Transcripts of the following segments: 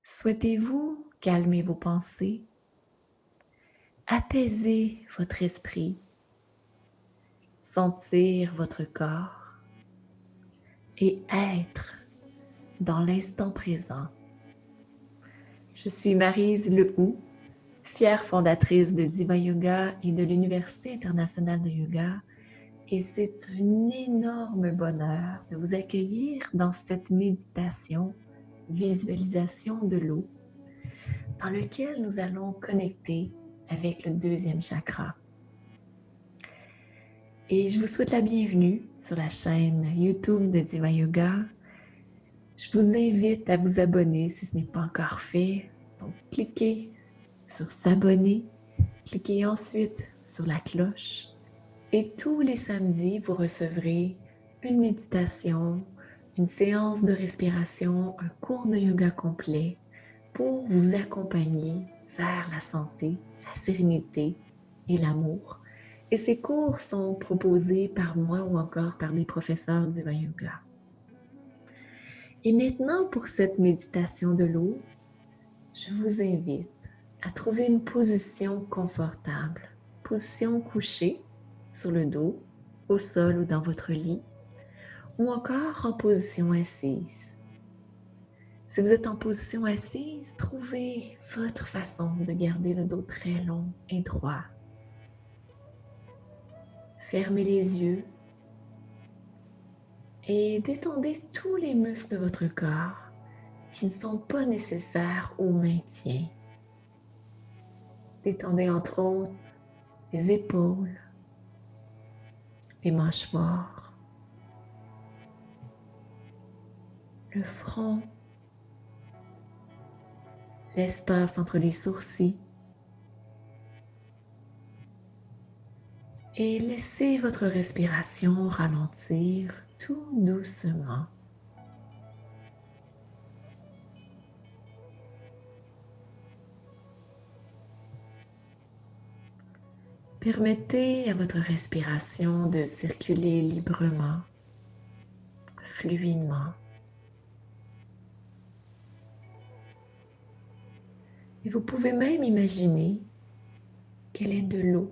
Souhaitez-vous calmer vos pensées, apaiser votre esprit, sentir votre corps et être dans l'instant présent? Je suis Maryse Lehoux, fière fondatrice de Diva Yoga et de l'Université internationale de yoga, et c'est un énorme bonheur de vous accueillir dans cette méditation, visualisation de l'eau, dans lequel nous allons connecter avec le deuxième chakra. Et je vous souhaite la bienvenue sur la chaîne YouTube de Diva Yoga. Je vous invite à vous abonner si ce n'est pas encore fait. Donc, cliquez sur s'abonner, cliquez ensuite sur la cloche et tous les samedis, vous recevrez une méditation, une séance de respiration, un cours de yoga complet pour vous accompagner vers la santé, la sérénité et l'amour. Et ces cours sont proposés par moi ou encore par des professeurs d'Iva Yoga. Et maintenant, pour cette méditation de l'eau, je vous invite à trouver une position confortable. Position couchée sur le dos, au sol ou dans votre lit, ou encore en position assise. Si vous êtes en position assise, trouvez votre façon de garder le dos très long et droit. Fermez les yeux et détendez tous les muscles de votre corps qui ne sont pas nécessaires au maintien. Détendez entre autres les épaules, les mâchoires, le front, l'espace entre les sourcils et laissez votre respiration ralentir tout doucement. Permettez à votre respiration de circuler librement, fluidement. Et vous pouvez même imaginer qu'elle est de l'eau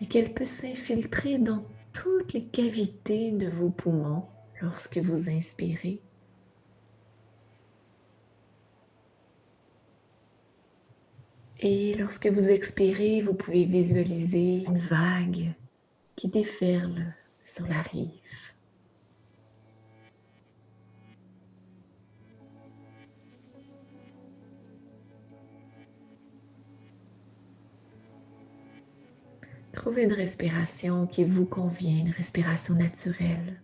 et qu'elle peut s'infiltrer dans toutes les cavités de vos poumons lorsque vous inspirez. Et lorsque vous expirez, vous pouvez visualiser une vague qui déferle sur la rive. Trouvez une respiration qui vous convient, une respiration naturelle.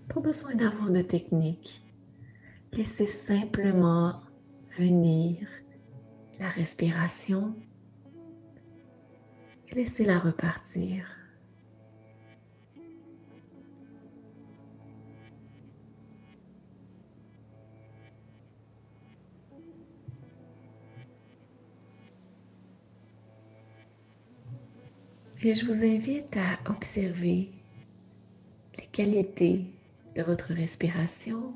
Pas besoin d'avoir de technique. Laissez simplement venir la respiration et laissez-la repartir. Et je vous invite à observer les qualités de votre respiration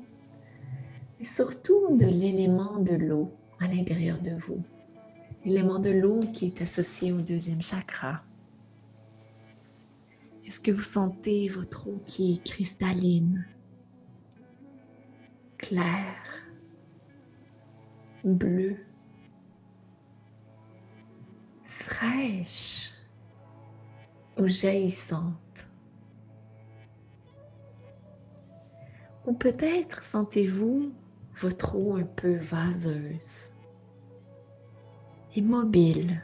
et surtout de l'élément de l'eau à l'intérieur de vous. L'élément de l'eau qui est associé au deuxième chakra. Est-ce que vous sentez votre eau qui est cristalline, claire, bleue, fraîche ou jaillissante? Ou peut-être sentez-vous votre eau un peu vaseuse, immobile,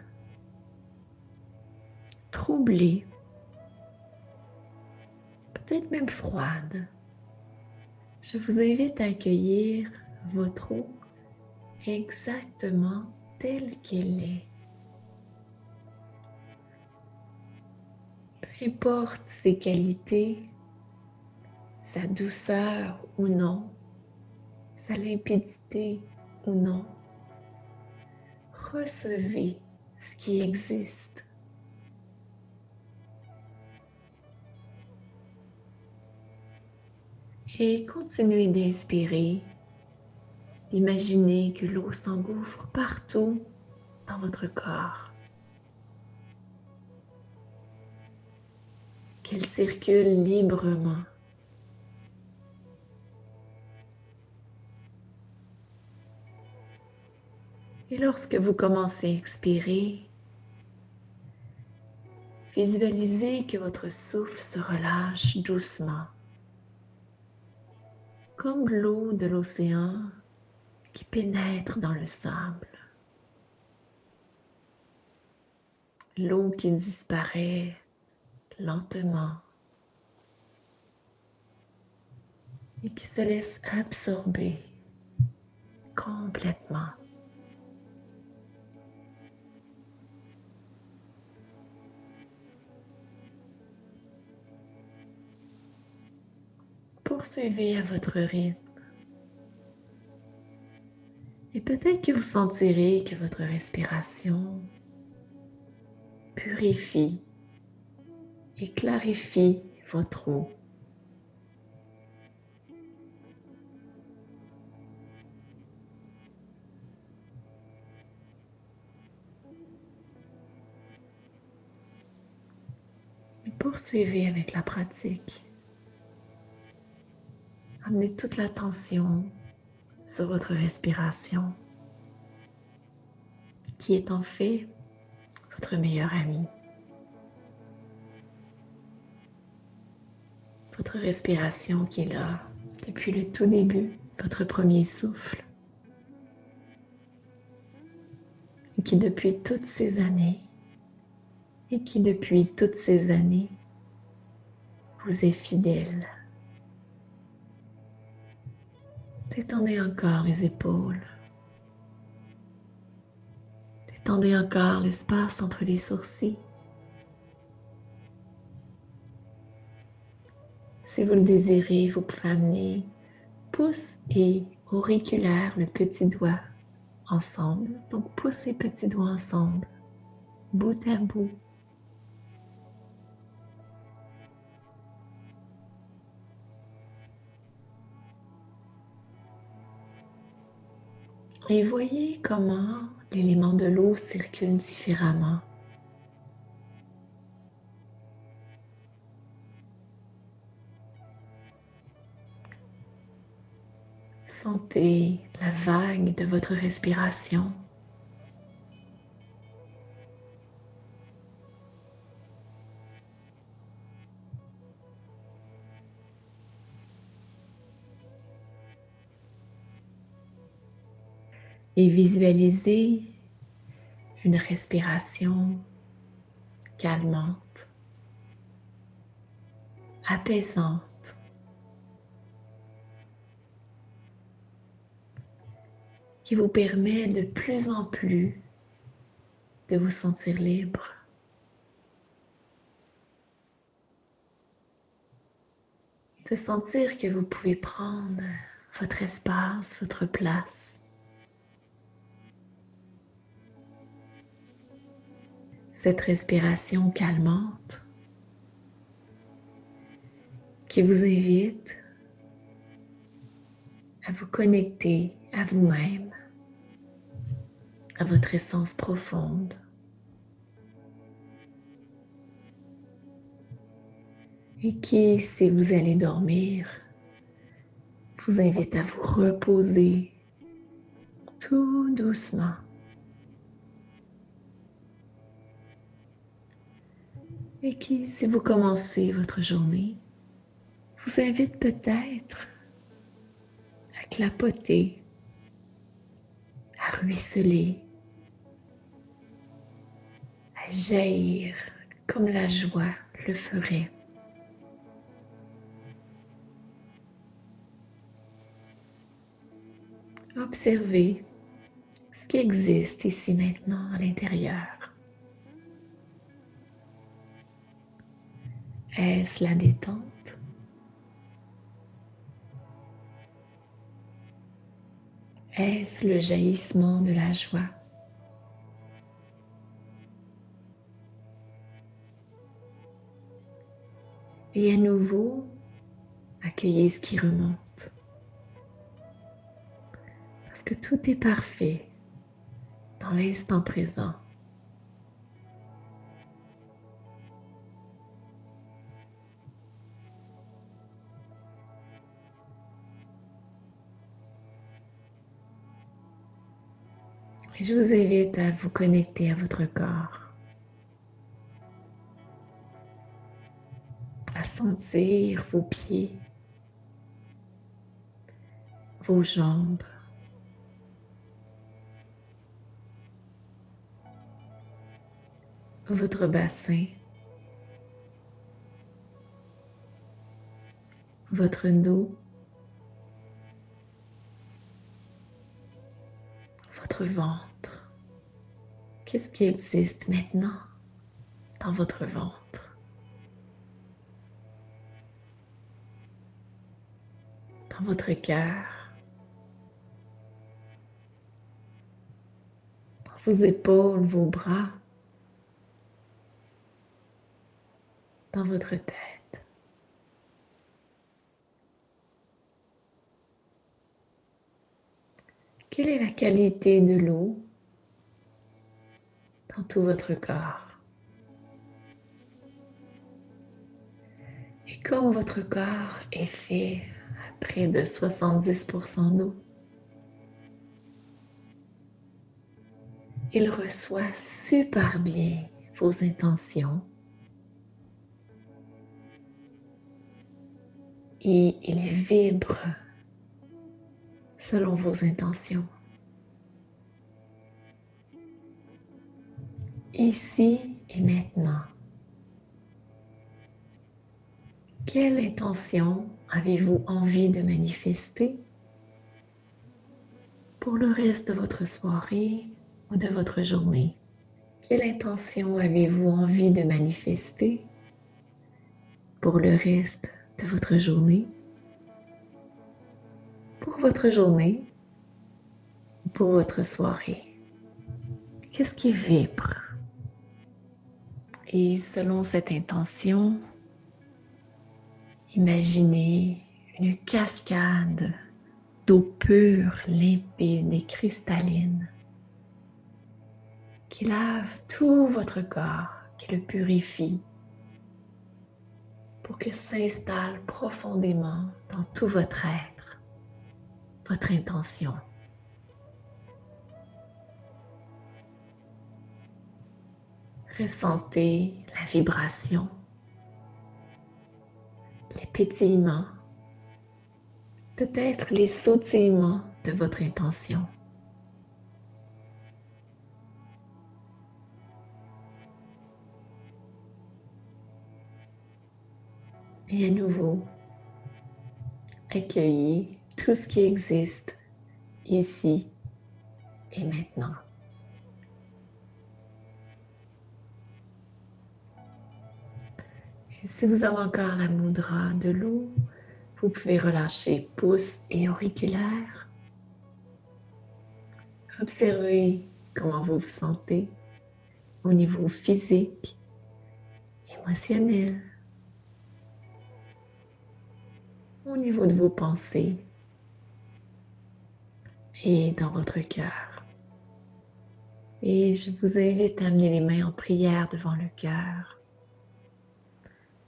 troublée, peut-être même froide. Je vous invite à accueillir votre eau exactement telle qu'elle est. Peu importe ses qualités, sa douceur ou non, sa limpidité ou non. Recevez ce qui existe. Et continuez d'inspirer, d'imaginer que l'eau s'engouffre partout dans votre corps, qu'elle circule librement. Et lorsque vous commencez à expirer, visualisez que votre souffle se relâche doucement, comme l'eau de l'océan qui pénètre dans le sable. L'eau qui disparaît lentement et qui se laisse absorber complètement. Poursuivez à votre rythme. Et peut-être que vous sentirez que votre respiration purifie et clarifie votre eau. Et poursuivez avec la pratique. Amenez toute l'attention sur votre respiration, qui est en fait votre meilleur ami. Votre respiration qui est là depuis le tout début, votre premier souffle, et qui depuis toutes ces années, vous est fidèle. Détendez encore les épaules. Détendez encore l'espace entre les sourcils. Si vous le désirez, vous pouvez amener pouce et auriculaire, le petit doigt, ensemble. Donc, pouce et petit doigt ensemble, bout à bout. Et voyez comment l'élément de l'eau circule différemment. Sentez la vague de votre respiration. Et visualisez une respiration calmante, apaisante, qui vous permet de plus en plus de vous sentir libre. De sentir que vous pouvez prendre votre espace, votre place. Cette respiration calmante qui vous invite à vous connecter à vous-même, à votre essence profonde. Et qui, si vous allez dormir, vous invite à vous reposer tout doucement. Et qui, si vous commencez votre journée, vous invite peut-être à clapoter, à ruisseler, à jaillir comme la joie le ferait. Observez ce qui existe ici maintenant à l'intérieur. Est-ce la détente? Est-ce le jaillissement de la joie? Et à nouveau, accueillez ce qui remonte. Parce que tout est parfait dans l'instant présent. Et je vous invite à vous connecter à votre corps, à sentir vos pieds, vos jambes, votre bassin, votre dos, votre ventre. Qu'est-ce qui existe maintenant dans votre ventre, dans votre cœur, dans vos épaules, vos bras, dans votre tête? Quelle est la qualité de l'eau dans tout votre corps? Et comme votre corps est fait à près de 70% d'eau, il reçoit super bien vos intentions et il vibre selon vos intentions. Ici et maintenant, quelle intention avez-vous envie de manifester pour le reste de votre soirée ou de votre journée? Quelle intention avez-vous envie de manifester pour le reste de votre journée, pour votre journée, pour votre soirée? Qu'est-ce qui vibre? Et selon cette intention, imaginez une cascade d'eau pure, limpide et cristalline qui lave tout votre corps, qui le purifie pour que s'installe profondément dans tout votre être, votre intention. Ressentez la vibration, les pétillements, peut-être les sautillements de votre intention. Et à nouveau, accueillez tout ce qui existe ici et maintenant. Et si vous avez encore la mudra de l'eau, vous pouvez relâcher pouce et auriculaire. Observez comment vous vous sentez au niveau physique, émotionnel, au niveau de vos pensées et dans votre cœur. Et je vous invite à amener les mains en prière devant le cœur,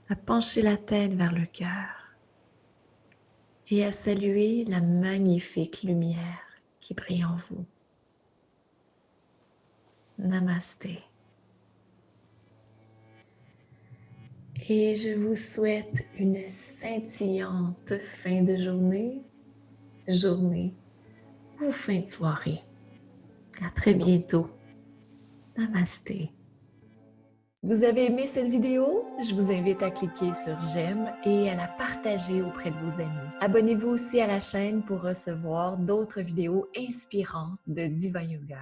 à pencher la tête vers le cœur et à saluer la magnifique lumière qui brille en vous. Namasté. Et je vous souhaite une scintillante fin de journée ou fin de soirée. À très bientôt. Namasté. Vous avez aimé cette vidéo? Je vous invite à cliquer sur j'aime et à la partager auprès de vos amis. Abonnez-vous aussi à la chaîne pour recevoir d'autres vidéos inspirantes de Diva Yoga.